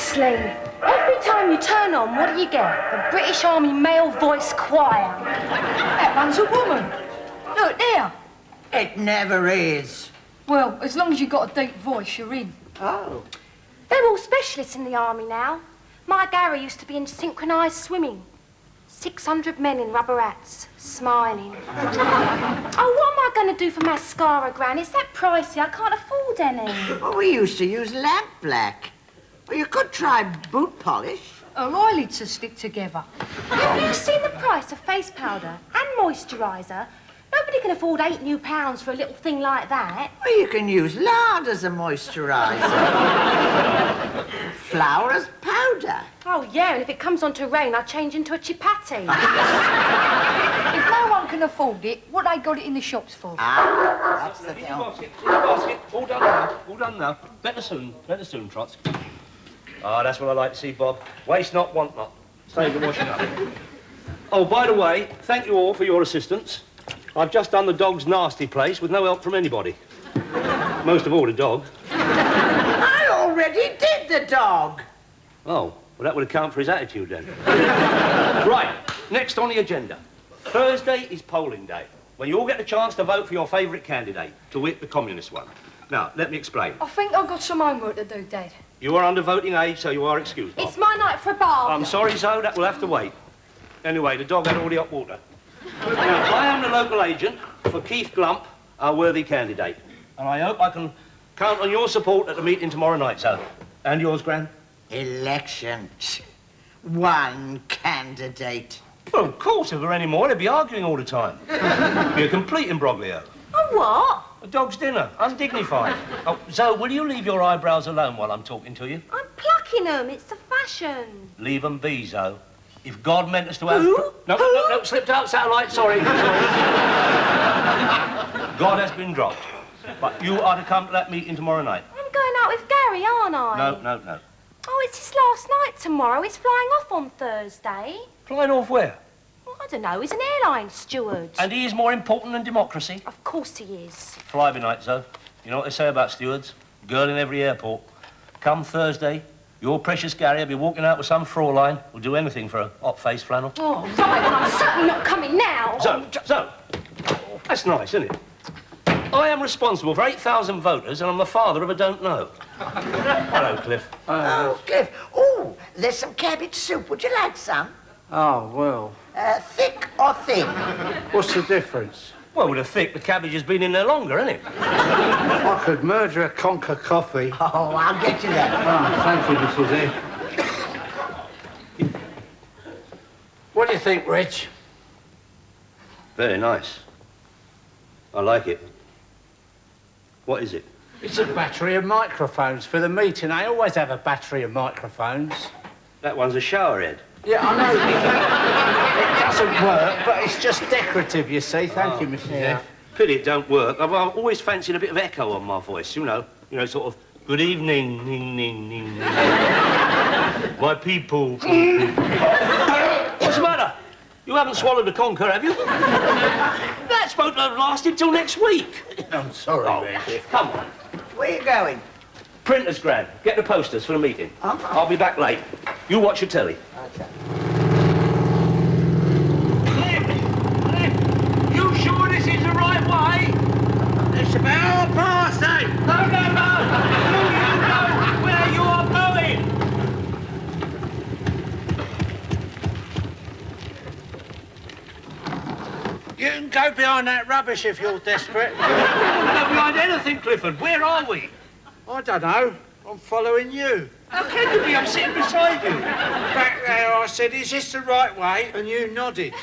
Honestly, every time you turn on, what do you get? The British Army Male Voice Choir. That one's a woman. Look, there. It never is. Well, as long as you've got a deep voice, you're in. Oh. They're all specialists in the army now. My Gary used to be in synchronised swimming. 600 men in rubber hats, smiling. Oh, what am I going to do for mascara, Gran? It's that pricey, I can't afford any. Oh, we used to use lamp black. Well, you could try boot polish. Her eyelids will stick together. Have you seen the price of face powder and moisturiser? Nobody can afford £8 new for a little thing like that. Well, you can use lard as a moisturiser. Flour as powder. Oh, yeah, and if it comes on to rain, I change into a chipati. If no one can afford it, what they got it in the shops for? Ah, that's the thing. Basket. All done now. All done now. Better soon, Trots. Ah, that's what I like to see, Bob. Waste not, want not. Save the washing up. Oh, by the way, thank you all for your assistance. I've just done the dog's nasty place with no help from anybody. Most of all, the dog. I already did the dog. Oh, well, that would account for his attitude, then. Right, next on the agenda. Thursday is polling day, when you all get the chance to vote for your favourite candidate, to wit, the communist one. Now, let me explain. I think I've got some homework to do, Dad. You are under voting age, so you are excused, Bob. It's my night for a bath. I'm sorry, Zoe, that will have to wait. Anyway, the dog had all the hot water. Now, I am the local agent for Keith Glump, our worthy candidate. And I hope I can count on your support at the meeting tomorrow night, Zoe. And yours, Gran? Elections. One candidate. Well, of course, if there were any more, they'd be arguing all the time. It'd be a complete imbroglio. Oh, what? A dog's dinner, undignified. Oh, Zoe, will you leave your eyebrows alone while I'm talking to you? I'm plucking them. It's the fashion. Leave them be, Zoe. If God meant us to have... Who? No, slipped out satellite, sorry. God has been dropped. But you are to come to that meeting tomorrow night. I'm going out with Gary, aren't I? No. Oh, it's his last night tomorrow. He's flying off on Thursday. Flying off where? Well, I don't know. He's an airline steward. And he is more important than democracy? Of course he is. Fly-by night, Zoe. You know what they say about stewards? Girl in every airport. Come Thursday, your precious Gary will be walking out with some Fraulein who'll do anything for a hot-faced flannel. Oh, right, well, I'm certainly not coming now. Zoe, that's nice, isn't it? I am responsible for 8,000 voters, and I'm the father of a don't know. Hello, Cliff. Oh, Cliff. Oh, there's some cabbage soup. Would you like some? Oh, well. Thick or thin? What's the difference? Well, with a thick, the cabbage has been in there longer, hasn't it? I could murder a conker coffee. Oh, I'll get you that. Oh, thank you, Mrs. E. What do you think, Rich? Very nice. I like it. What is it? It's a battery of microphones for the meeting. I always have a battery of microphones. That one's a shower head. Yeah, I know. It doesn't work, but it's just decorative, you see. Thank you, Mrs. F. Pity it don't work. I've always fancied a bit of echo on my voice, you know, sort of, good evening, ning, ning, ning. My people. What's the matter? You haven't swallowed the conker, have you? That's supposed to have lasted till next week. I'm sorry, Rich. Come on. Where are you going? Printers, Gran. Get the posters for the meeting. I'll be back late. You watch your telly. Okay. Cliff! You sure this is the right way? It's about 8:30. No! Do you know where you are going? You can go behind that rubbish if you're desperate. Not behind anything, Clifford. Where are we? I don't know. I'm following you. How can you be? I'm sitting beside you. Back there, I said, is this the right way? And you nodded.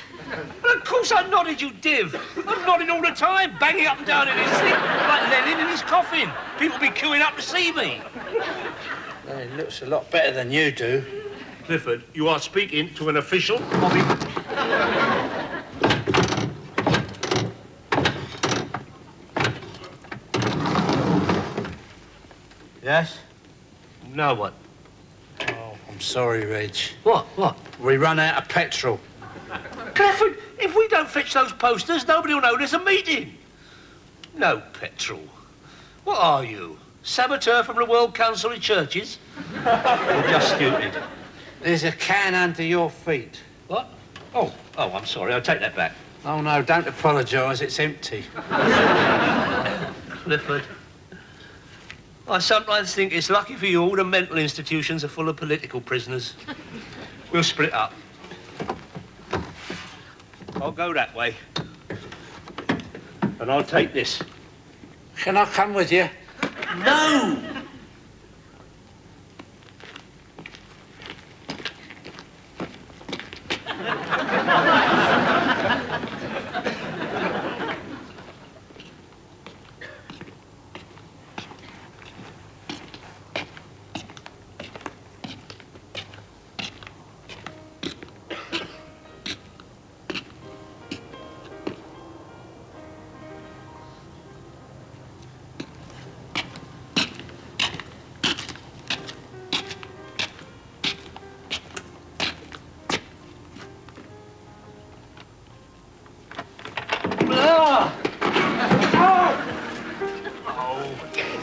Well, of course I nodded, you div. I'm nodding all the time, banging up and down in his seat, like Lenin in his coffin. People be queuing up to see me. Well, it looks a lot better than you do. Clifford, you are speaking to an official of the... Yes? No, what? Oh, I'm sorry, Reg. What? We run out of petrol. Clifford, if we don't fetch those posters, nobody will know there's a meeting. No petrol. What are you? Saboteur from the World Council of Churches? You're just stupid. There's a can under your feet. What? Oh, I'm sorry. I'll take that back. Oh, no, don't apologise. It's empty. Clifford. I sometimes think it's lucky for you all the mental institutions are full of political prisoners. We'll split up. I'll go that way. And I'll take this. Can I come with you? No!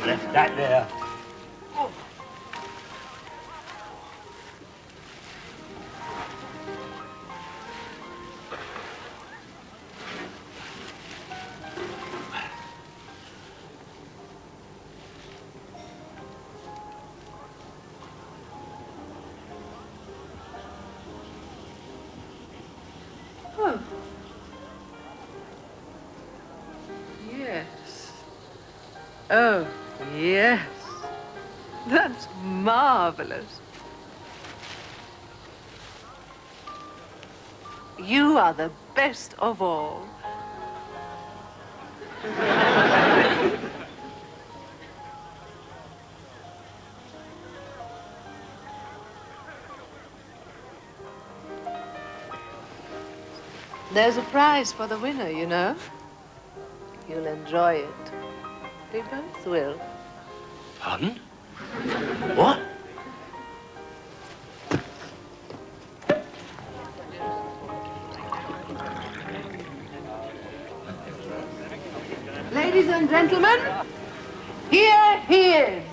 Left that there. Oh. Yes. Oh, yes. That's marvelous. You are the best of all. There's a prize for the winner, you know. You'll enjoy it. We both will. Pardon? What? Ladies and gentlemen, here he is.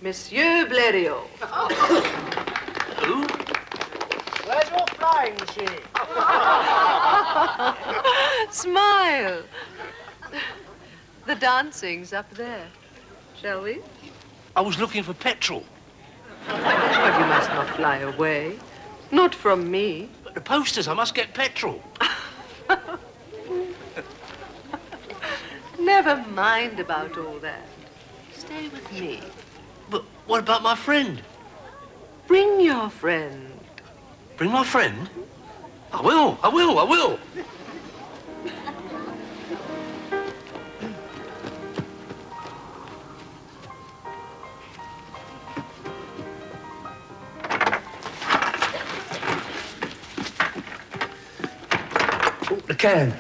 Monsieur Blériot. Who? Where's your flying machine? Smile. The dancing's up there. Shall we? I was looking for petrol. But you must not fly away. Not from me. But the posters, I must get petrol. Never mind about all that. Stay with me. But what about my friend? Bring your friend. Bring my friend? I will. Oh, the can.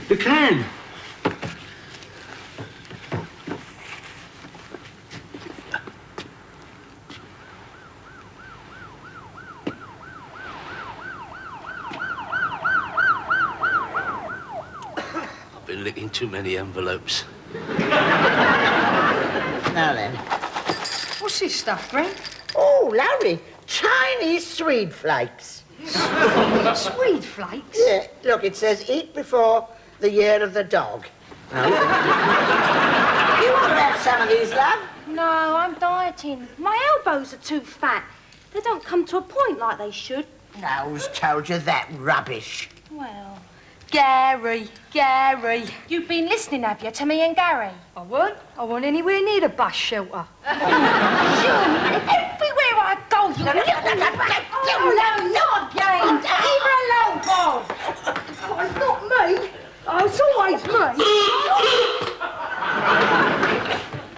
The can. I've been licking too many envelopes. Now then. What's this stuff, Greg? Oh, Larry, Chinese Swede flakes. Swede flakes? Yeah, look, it says eat before the year of the dog. You want to have some of these, love? No, I'm dieting. My elbows are too fat. They don't come to a point like they should. Now, who's told you that rubbish? Well, Gary. you've been listening, have you, to me and Gary? I weren't anywhere near the bus shelter. Everywhere I go, you not again. Leave her alone, Bob. Oh, it's not me. Oh, it's always me.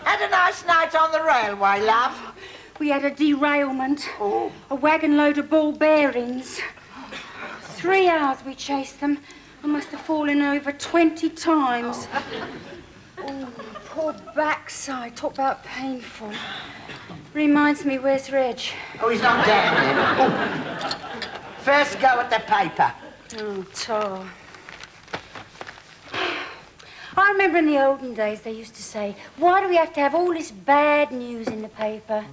Had a nice night on the railway, love. We had a derailment. A wagon load of ball bearings. 3 hours we chased them. I must have fallen over 20 times. Oh, poor backside. Talk about painful. Reminds me, where's Reg? Oh, he's not down yet. Oh. First go at the paper. Oh, tar. I remember in the olden days they used to say, why do we have to have all this bad news in the paper?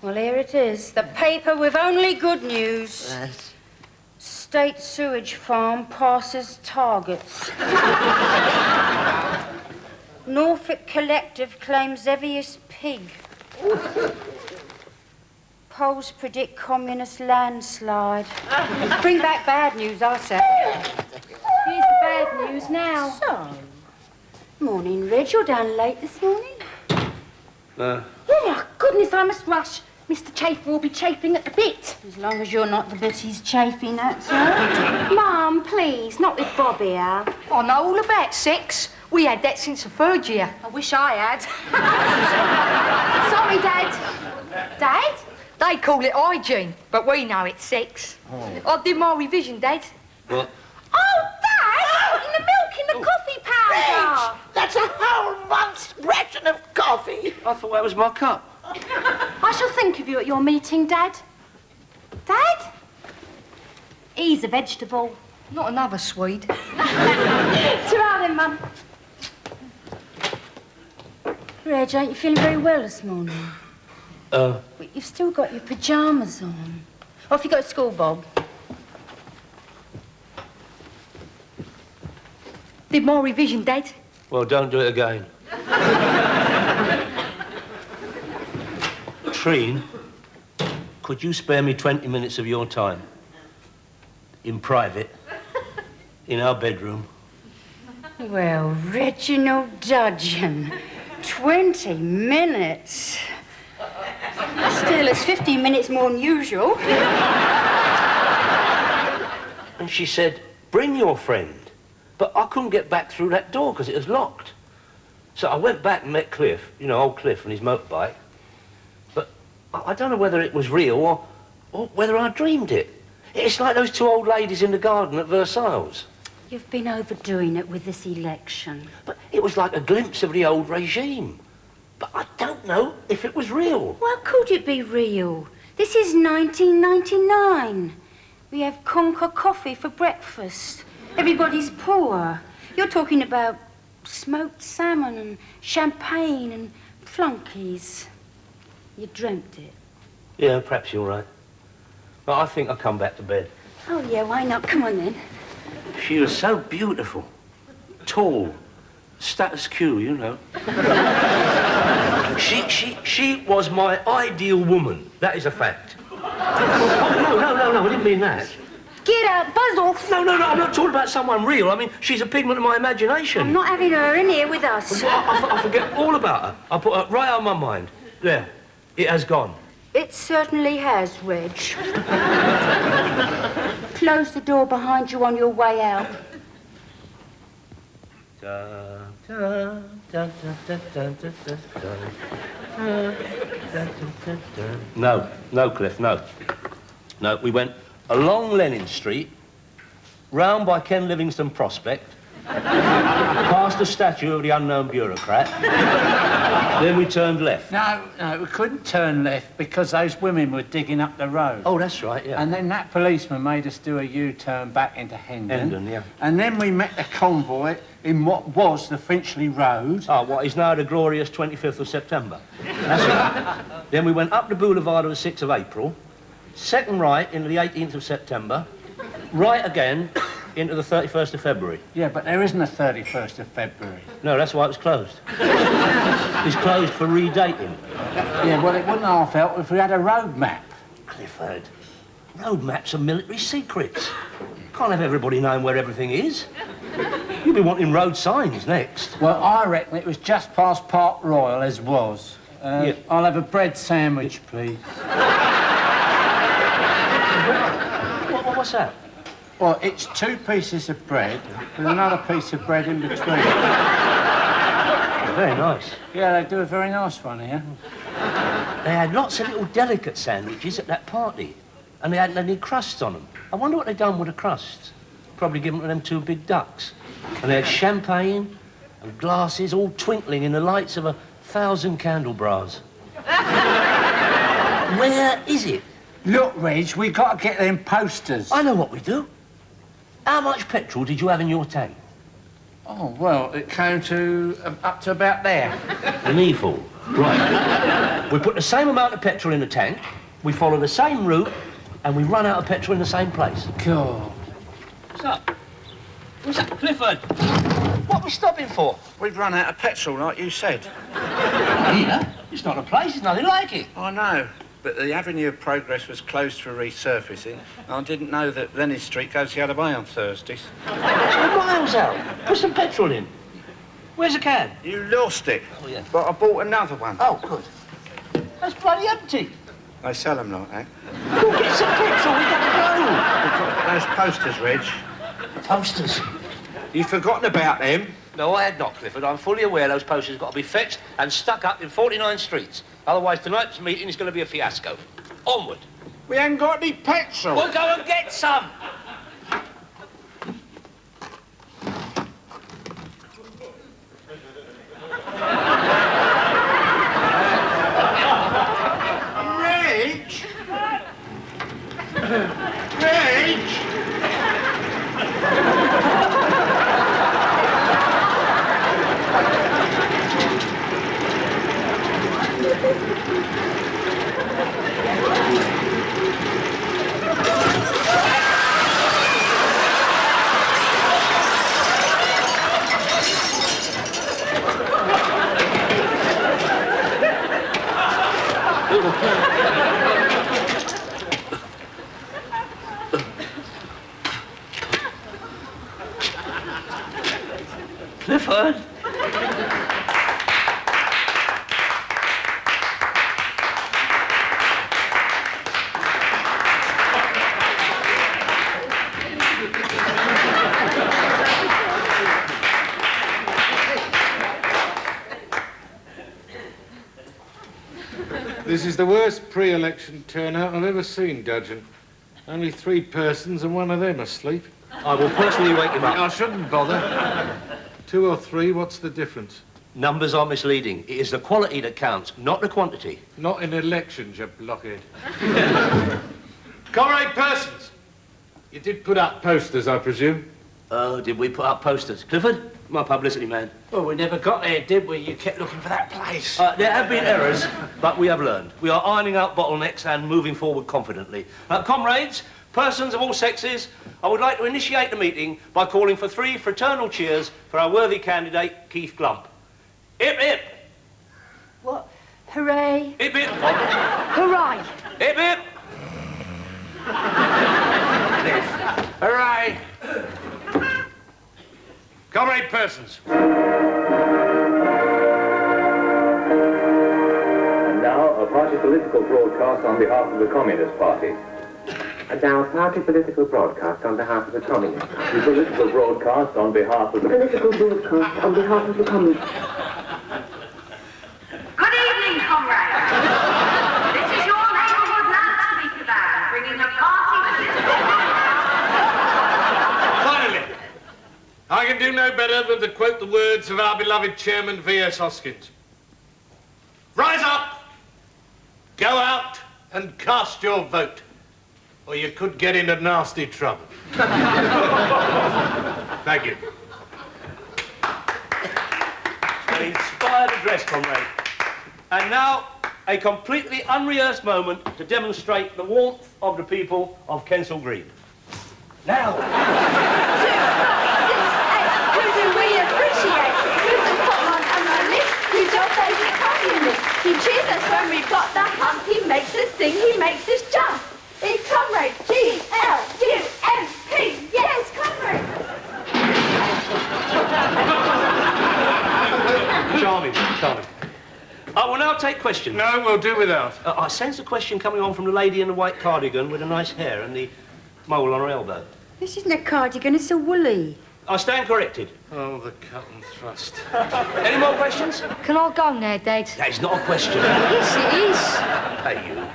Well, here it is, the paper with only good news. Yes. State sewage farm passes targets. Norfolk Collective claims heaviest pig. Polls predict communist landslide. Bring back bad news, I say. Here's the bad news now. So, morning, Reg. You're down late this morning. Oh, my goodness, I must rush. Mr. Chafer will be chafing at the bit. As long as you're not the bit he's chafing at, sir. Mum, please, not with Bob here. I know all about sex. We had that since the third year. I wish I had. Sorry, Dad. Dad? They call it hygiene, but we know it's sex. I did my revision, Dad. What? Oh, Dad, you're putting the milk in the coffee powder. That's a whole month's ration of coffee. I thought that was my cup. I shall think of you at your meeting, Dad. Dad? He's a vegetable. Not another Swede. Ta-ra then, Mum. Reg, ain't you feeling very well this morning? But you've still got your pyjamas on. Off you go to school, Bob. Did my revision, Dad. Well, don't do it again. Treen, could you spare me 20 minutes of your time? In private, in our bedroom. Well, Reginald Dudgeon, 20 minutes. Still, it's 15 minutes more than usual. And she said, bring your friend. But I couldn't get back through that door because it was locked. So I went back and met Cliff, you know, old Cliff and his motorbike. But I don't know whether it was real or whether I dreamed it. It's like those two old ladies in the garden at Versailles. You've been overdoing it with this election. But it was like a glimpse of the old regime. But I don't know if it was real. Well, could it be real? This is 1999. We have Conker coffee for breakfast. Everybody's poor. You're talking about smoked salmon and champagne and flunkies. You dreamt it. Yeah, perhaps you're right. But I think I'll come back to bed. Oh, yeah, why not? Come on, then. She was so beautiful. Tall. Status quo, you know. She was my ideal woman. That is a fact. Oh, no, I didn't mean that. Get out, buzz off. No, I'm not talking about someone real. I mean, she's a pigment of my imagination. I'm not having her in here with us. I forget all about her. I put her right out of my mind. There, it has gone. It certainly has, Reg. Close the door behind you on your way out. No, Cliff, no. No, we went along Lenin Street, round by Ken Livingstone Prospect, past the statue of the unknown bureaucrat, then we turned left. No, we couldn't turn left because those women were digging up the road. Oh, that's right, yeah. And then that policeman made us do a U-turn back into Hendon. Hendon, yeah. And then we met the convoy in what was the Finchley Road. Oh, what is now the glorious 25th of September. That's right. Then we went up the boulevard of the 6th of April, second right into the 18th of September, right again into the 31st of February. Yeah, but there isn't a 31st of February. No, that's why it was closed. It's closed for redating. Yeah, well, it wouldn't half help if we had a road map. Clifford, road maps are military secrets. Can't have everybody knowing where everything is. You'll be wanting road signs next. Well, I reckon it was just past Park Royal as was. Yeah. I'll have a bread sandwich, please. What's that? Well, it's 2 pieces of bread with another piece of bread in between. Very nice. Yeah, they do a very nice one here. They had lots of little delicate sandwiches at that party, and they hadn't any crusts on them. I wonder what they'd done with the crusts. Probably given to them 2 big ducks. And they had champagne and glasses all twinkling in the lights of 1,000 candelabras. Where is it? Look, Reg, we got to get them posters. I know what we do. How much petrol did you have in your tank? Oh, well, it came to up to about there. An earful. Right. We put the same amount of petrol in the tank, we follow the same route, and we run out of petrol in the same place. Cool. What's up? What's up, Clifford? What are we stopping for? We've run out of petrol, like you said. Here? It's not a place, there's nothing like it. I know, but the Avenue of Progress was closed for resurfacing. I didn't know that Lennon Street goes the other way on Thursdays. We're miles out. Put some petrol in. Where's the can? You lost it. Oh, yeah. But I bought another one. Oh, good. That's bloody empty. They sell them like that. Go get some petrol, we got to Those posters, Reg. go. Posters. You've forgotten about them. No, I had not, Clifford. I'm fully aware those posters have got to be fetched and stuck up in 49 streets. Otherwise, tonight's meeting is going to be a fiasco. Onward. We ain't got any petrol. We'll go and get some. Reg! Reg! Clifford? This is the worst pre-election turnout I've ever seen, Dudgeon. Only 3 persons and one of them asleep. I will personally wake him up. I shouldn't bother. 2 or 3, what's the difference? Numbers are misleading. It is the quality that counts, not the quantity. Not in elections, you blockhead. Comrade Persons! You did put up posters, I presume? Oh, did we put up posters? Clifford? My publicity man. Well, we never got there, did we? You kept looking for that place. There have been errors, but we have learned. We are ironing out bottlenecks and moving forward confidently. Comrades, persons of all sexes, I would like to initiate the meeting by calling for 3 fraternal cheers for our worthy candidate, Keith Glump. Hip, hip. What? Hooray. Hip, hip. Hooray. Hip, hip. Hooray! Comrade Persons. And now, a party political broadcast on behalf of the Communist Party. And now, a party political broadcast on behalf of the Communist Party. The political broadcast on behalf of the... Political broadcast on behalf of the Communist Good evening, comrades. This is your neighborhood loudspeaker band, bringing a party Finally, I can do no better than to quote the words of our beloved chairman, V.S. Hoskins. Rise up, go out and cast your vote, or you could get into nasty trouble. Thank you. An inspired address, comrade. And now, a completely unrehearsed moment to demonstrate the warmth of the people of Kensal Green. Now. Who do we appreciate? Who's the top one on our list? Who's your favourite communist? He cheers us when we've got the hump. He makes us sing, he makes us jump. It's Comrade G-L-U-M-P. Yes, Comrade. Charming, charming. I will now take questions. No, we'll do without. I sense a question coming on from the lady in the white cardigan with the nice hair and the mole on her elbow. This isn't a cardigan, it's a woolly. I stand corrected. Oh, the cut and thrust. Any more questions? Can I go now, Dad? That is not a question. Yes, it is. Hey, you.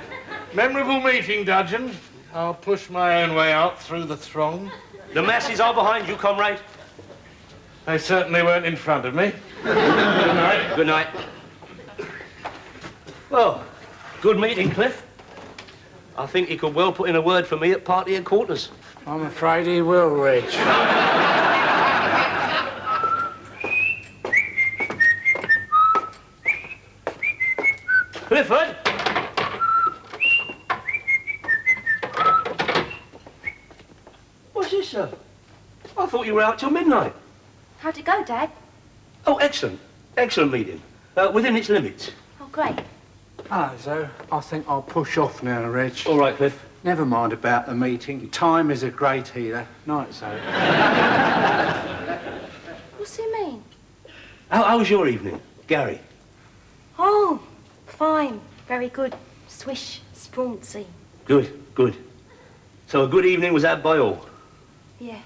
Memorable meeting, Dudgeon. I'll push my own way out through the throng. The masses are behind you, comrade. They certainly weren't in front of me. Good night. Good night. Well, good meeting, Cliff. I think he could well put in a word for me at party headquarters. I'm afraid he will, Reg. Clifford! What's this, sir? I thought you were out till midnight. How'd it go, Dad? Oh, excellent. Excellent meeting. Within its limits. Oh, great. Ah, so I think I'll push off now, Reg. All right, Cliff. Never mind about the meeting. Time is a great healer. Night, so. What's he mean? How was your evening, Gary? Oh, fine. Very good. Swish, sprauncy. Good, good. So a good evening was had by all? Yeah.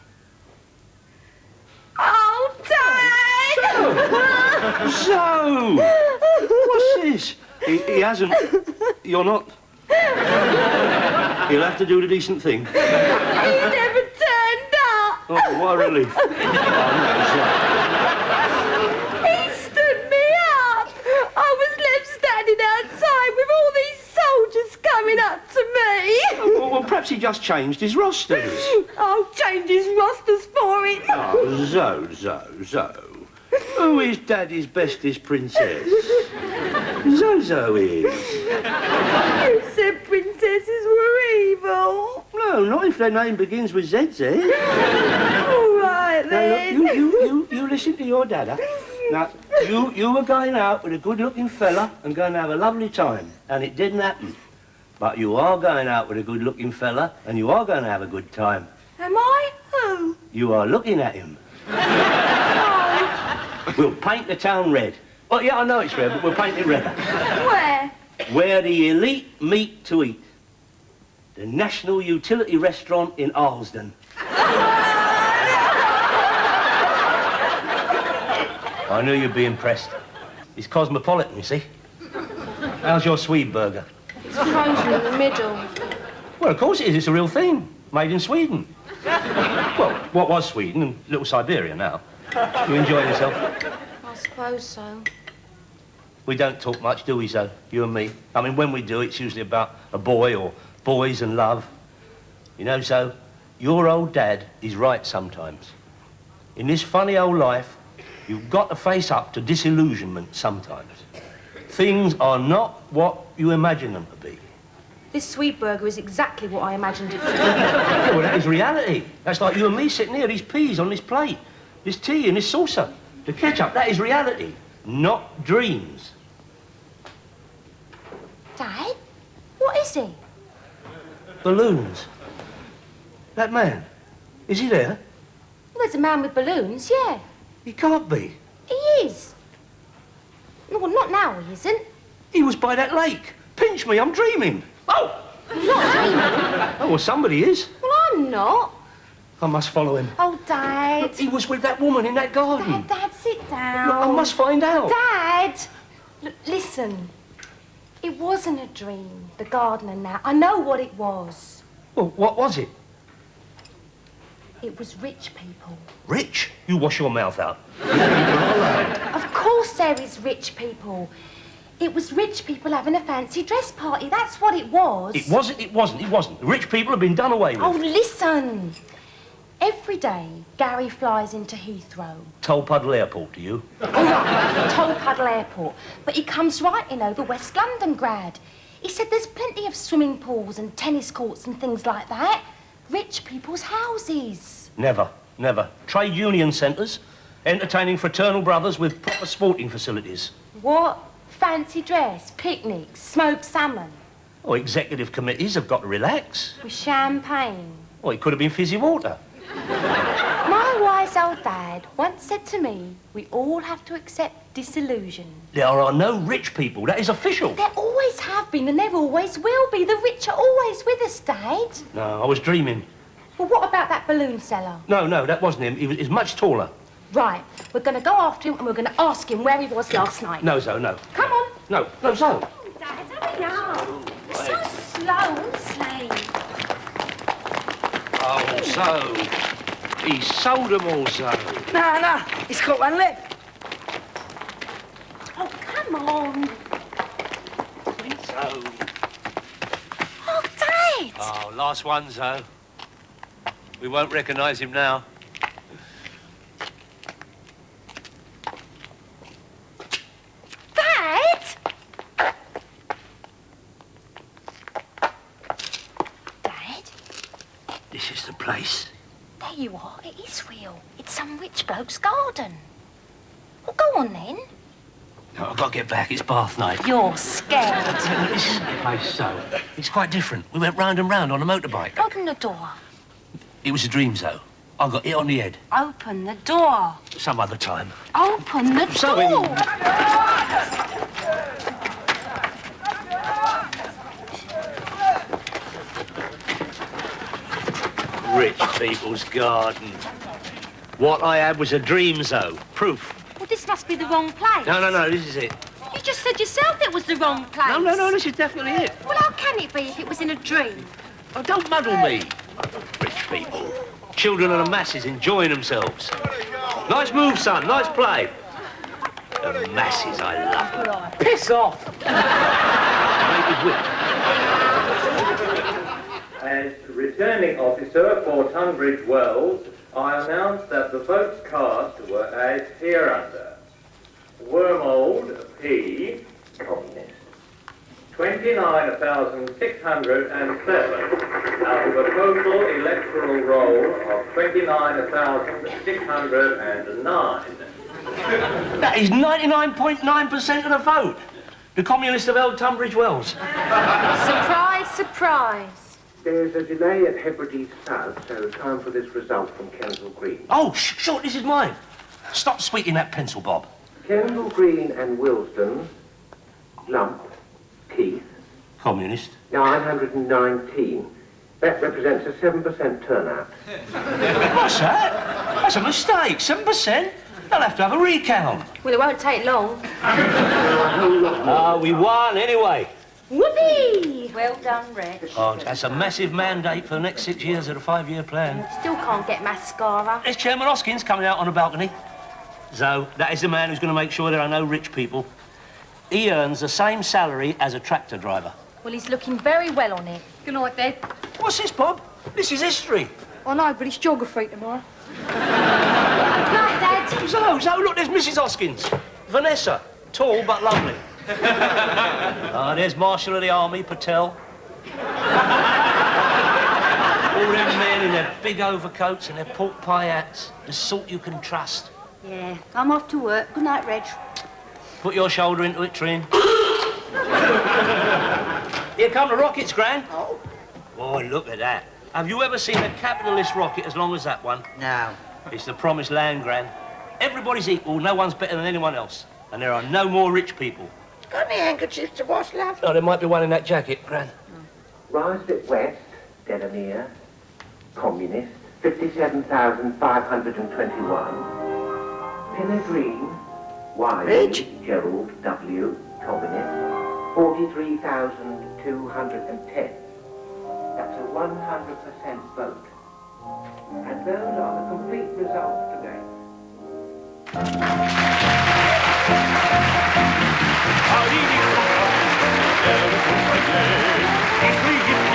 Oh, Dad! So, what's this? He hasn't. You're not. He'll have to do the decent thing. He never turned up. Oh, what a relief. Oh, no, He stood me up. I was left standing outside with all these soldiers coming up to me. well, perhaps he just changed his rosters. I'll change his rosters for it. Oh, Zo. Who is Daddy's bestest princess? Zozo is. You said princesses were evil. No, not if their name begins with ZZ. All right, Now, then. look, you listen to your dada. Now, you were going out with a good-looking fella and going to have a lovely time, and it didn't happen. But you are going out with a good-looking fella, and you are going to have a good time. Am I? Who? You are looking at him. We'll paint the town red. Oh, yeah, I know it's red, but we'll paint it redder. Where? Where the elite meet to eat. The National Utility Restaurant in Arlesden. I knew you'd be impressed. It's cosmopolitan, you see. How's your Swede burger? It's frozen in the middle. Well, of course it is. It's a real thing. Made in Sweden. Well, what was Sweden and little Siberia now. You enjoying yourself? I suppose so. We don't talk much, do we, Zo? You and me. I mean, when we do, it's usually about a boy or boys and love. You know, Zo, your old dad is right sometimes. In this funny old life, you've got to face up to disillusionment sometimes. Things are not what you imagine them to be. This sweet burger is exactly what I imagined it to be. Yeah, well, that is reality. That's like you and me sitting here, these peas on this plate, this tea and this saucer. The ketchup, that is reality, not dreams. Dad? What is he? Balloons. That man, is he there? Well, there's a man with balloons, yeah. He can't be. He is. No, well, not now, he isn't. He was by that lake. Pinch me, I'm dreaming. Oh! I'm not dreaming. Oh, well, somebody is. Well, I'm not. I must follow him. Oh, Dad. Look, he was with that woman in that garden. Dad, sit down. Look, I must find out. Dad! Listen. It wasn't a dream, the garden and that. I know what it was. Well, what was it? It was rich people. Rich? You wash your mouth out. Of course there is rich people. It was rich people having a fancy dress party. That's what it was. It wasn't. The rich people have been done away with. Oh, listen. Every day, Gary flies into Heathrow. Tolpuddle Airport, do you? All right, Tolpuddle Airport. But he comes right in over West London grad. He said there's plenty of swimming pools and tennis courts and things like that. Rich people's houses. Never. Trade union centres, entertaining fraternal brothers with proper sporting facilities. What? Fancy dress, picnics, smoked salmon. Oh, executive committees have got to relax. With champagne. Oh, it could have been fizzy water. My wise old dad once said to me, we all have to accept disillusion. There are no rich people. That is official. There always have been and there always will be. The rich are always with us, Dad. No, I was dreaming. Well, what about that balloon seller? No, that wasn't him. He's much taller. Right, we're going to go after him and we're going to ask him where he was last night. No, Zo, no. Come on. No, Zo. Oh, Dad, hurry up. So slow and slave. Oh, Zo. He sold them all, Zo. No, he's got one left. Oh, come on. Zo. Oh, Dad. Oh, last one, Zo. We won't recognise him now. Dad? place. There you are. It is real. It's some rich bloke's garden. Well, go on then. No, I've got to get back. It's bath night. You're scared. This is the place, so. It's quite different. We went round and round on a motorbike. Open the door. It was a dream, though. I got hit on the head. Open the door. Some other time. Open the door. Rich people's garden. What I had was a dream, though. Proof. Well, this must be the wrong place. No, this is it. You just said yourself it was the wrong place. No, this is definitely it. Well, how can it be if it was in a dream? Oh, don't muddle me. Rich people. Children of the masses enjoying themselves. Nice move, son. Nice play. The masses, I love them. Piss off. Make it whip. As returning officer for Tunbridge Wells, I announce that the votes cast were as hereunder. Wormold, P, Communist. 29,607 out of a total electoral roll of 29,609. That is 99.9% of the vote. The communists have held Tunbridge Wells. Surprise, surprise. There's a delay at Hebrides South, so time for this result from Kensal Green. Oh, short, this is mine. Stop sweeting that pencil, Bob. Kensal Green and Willesden, Lump, Keith, Communist. 919. That represents a 7% turnout. What's that? That's a mistake. 7%? They'll have to have a recount. Well, it won't take long. We won anyway. Whoopee! Well done, Reg. Oh, that's a massive mandate for the next 6 years of the 5-year plan. Still can't get mascara. There's Chairman Hoskins coming out on the balcony. So, that is the man who's going to make sure there are no rich people. He earns the same salary as a tractor driver. Well, he's looking very well on it. Good night, Dad. What's this, Bob? This is history. I know, but it's geography tomorrow. Good night, Dad. So, look, there's Mrs. Hoskins. Vanessa. Tall but lovely. There's Marshal of the Army, Patel. All them men in their big overcoats and their pork pie hats. The sort you can trust. Yeah, I'm off to work. Good night, Reg. Put your shoulder into it, Trin. Here come the rockets, Gran. Oh? Oh, look at that. Have you ever seen a capitalist rocket as long as that one? No. It's the promised land, Gran. Everybody's equal, no one's better than anyone else. And there are no more rich people. Got any handkerchiefs to wash, love? Oh, there might be one in that jacket, Gran. Rise at West, Delamere, Communist, 57,521. Pinner Green, Reg? Gerald W, Communist, 43,210. That's a 100% vote. And those are the complete results today. If we give